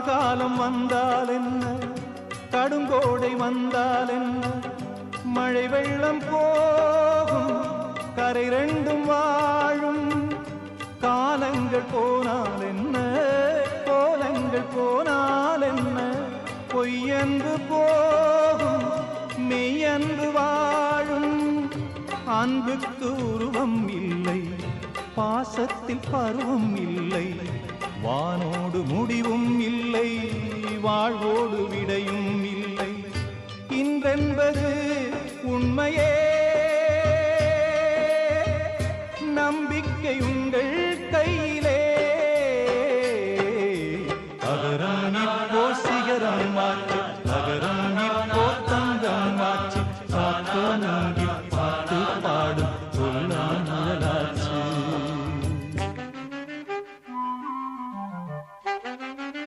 காலம் வந்தால் என்ன, கடுங்கோடை வந்தால் என்ன, மழை வெள்ளம் போகும் கரை ரெண்டும் வாழும். காலங்கள் போனால் என்ன, கோலங்கள் போனால் என்ன, பொய்யன்று போகும் மெய்யன்று வாழும். அன்புக்கு உருவம் இல்லை, பாசத்தில் பருவம் இல்லை, வானோடு முடிவும் இல்லை, வாழ்வோடு விடையும் இல்லை. இன்றென்பது உண்மையே, நம்பிக்கை உங்கள் கையில்.